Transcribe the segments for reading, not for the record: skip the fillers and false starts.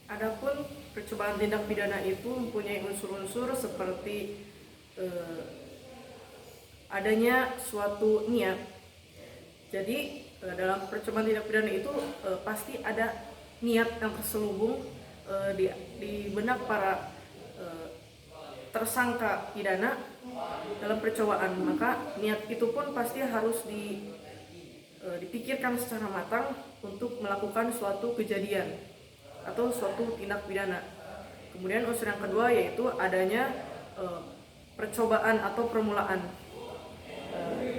Adapun percobaan tindak pidana itu mempunyai unsur-unsur seperti adanya suatu niat. Jadi dalam percobaan tindak pidana itu pasti ada niat yang terselubung di benak para tersangka pidana dalam percobaan. Maka niat itu pun pasti harus dipikirkan secara matang untuk melakukan suatu kejadian atau suatu tindak pidana. Kemudian unsur yang kedua yaitu adanya percobaan atau permulaan.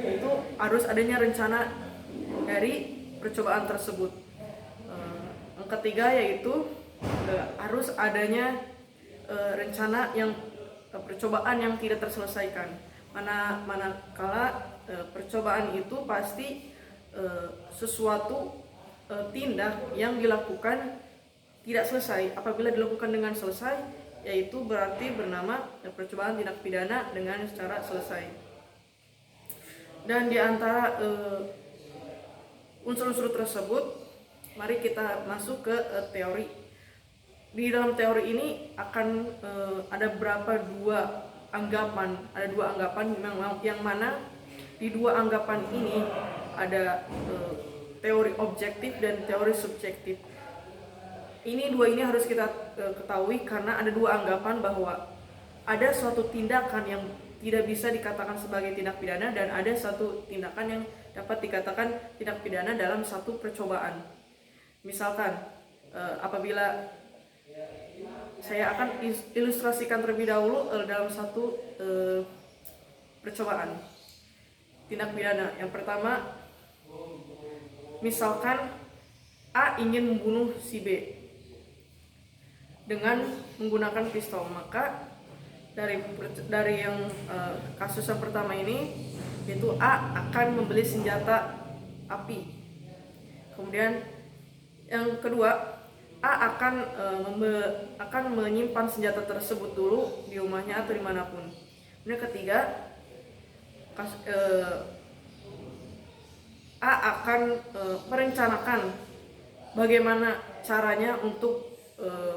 Itu harus adanya rencana dari percobaan tersebut. Yang ketiga yaitu harus adanya rencana yang percobaan yang tidak terselesaikan. Manakala percobaan itu pasti sesuatu tindak yang dilakukan tidak selesai. Apabila dilakukan dengan selesai, yaitu berarti bernama percobaan tindak pidana dengan secara selesai. Dan di antara unsur-unsur tersebut, mari kita masuk ke teori. Di dalam teori ini akan ada dua anggapan yang mana di dua anggapan ini ada teori objektif dan teori subjektif. Dua ini harus kita ketahui karena ada dua anggapan bahwa ada suatu tindakan yang tidak bisa dikatakan sebagai tindak pidana dan ada satu tindakan yang dapat dikatakan tindak pidana dalam satu percobaan. Misalkan apabila saya akan ilustrasikan terlebih dahulu dalam satu percobaan tindak pidana. Yang pertama, misalkan A ingin membunuh si B dengan menggunakan pistol. Maka dari yang kasus yang pertama ini, yaitu A akan membeli senjata api. Kemudian yang kedua, A akan menyimpan senjata tersebut dulu di rumahnya atau dimanapun. Kemudian ketiga, A akan merencanakan bagaimana caranya untuk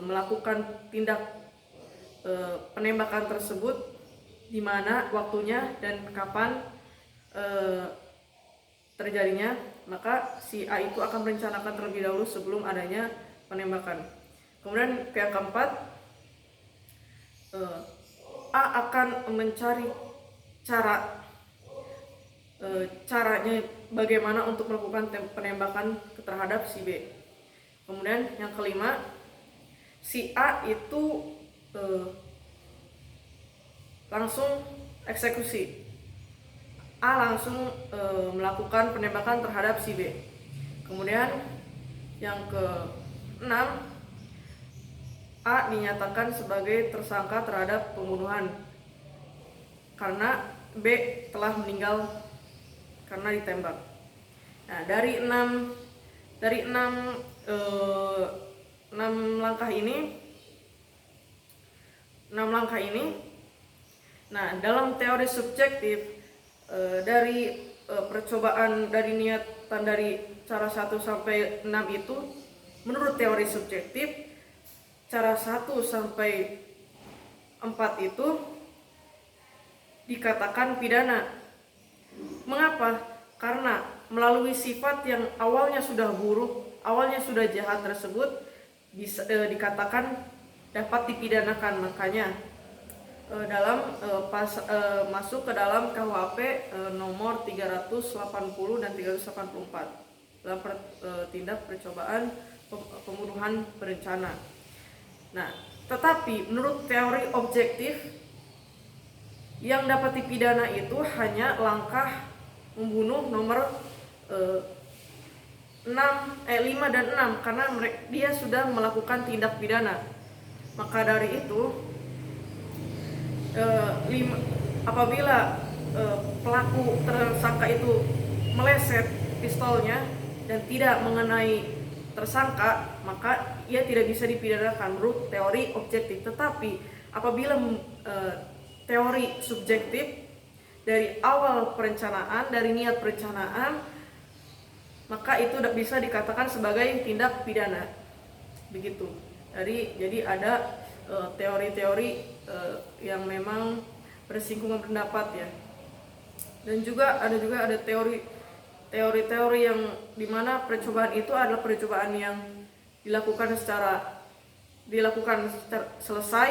melakukan tindak penembakan tersebut, di mana waktunya dan kapan terjadinya. Maka si A itu akan merencanakan terlebih dahulu sebelum adanya penembakan. Kemudian yang keempat, A akan mencari caranya bagaimana untuk melakukan penembakan terhadap si B. Kemudian yang kelima, si A itu langsung eksekusi. A langsung melakukan penembakan terhadap si B. Kemudian yang ke-6, A dinyatakan sebagai tersangka terhadap pembunuhan karena B telah meninggal karena ditembak. Nah, dari enam langkah ini, nah dalam teori subjektif dari percobaan dari niatan dari cara 1 sampai 6 itu, menurut teori subjektif cara 1 sampai 4 itu dikatakan pidana. Mengapa? Karena melalui sifat yang awalnya sudah buruk, awalnya sudah jahat tersebut bisa dikatakan dapat dipidanakan. Makanya masuk ke dalam KUHP nomor 380 dan 384 dalam tindak percobaan pembunuhan berencana. Nah, tetapi menurut teori objektif, yang dapat dipidana itu hanya langkah membunuh nomor 5 dan 6 karena dia sudah melakukan tindak pidana. Maka dari itu apabila pelaku tersangka itu meleset pistolnya dan tidak mengenai tersangka, maka ia tidak bisa dipidanakan menurut teori objektif. Tetapi apabila teori subjektif, dari awal perencanaan, dari niat perencanaan, maka itu bisa dikatakan sebagai tindak pidana. Begitu. Jadi ada teori-teori yang memang bersinggungan pendapat ya. Dan juga ada teori-teori yang dimana percobaan itu adalah percobaan yang dilakukan secara selesai,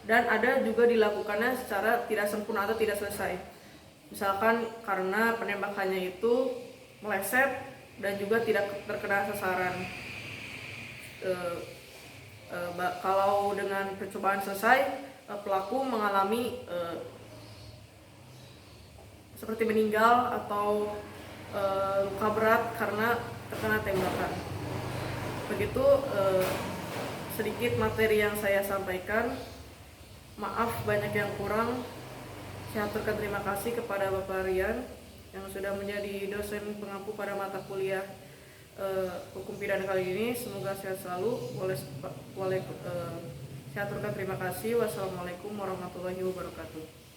dan ada juga dilakukannya secara tidak sempurna atau tidak selesai. Misalkan karena penembakannya itu meleset dan juga tidak terkena sasaran. Kalau dengan percobaan selesai, pelaku mengalami seperti meninggal atau luka berat karena terkena tembakan. Begitu sedikit materi yang saya sampaikan. Maaf banyak yang kurang. Saya aturkan terima kasih kepada Bapak Rian yang sudah menjadi dosen pengampu pada mata kuliah hukum pidana kali ini. Semoga sehat selalu. Saya aturkan terima kasih. Wassalamualaikum warahmatullahi wabarakatuh.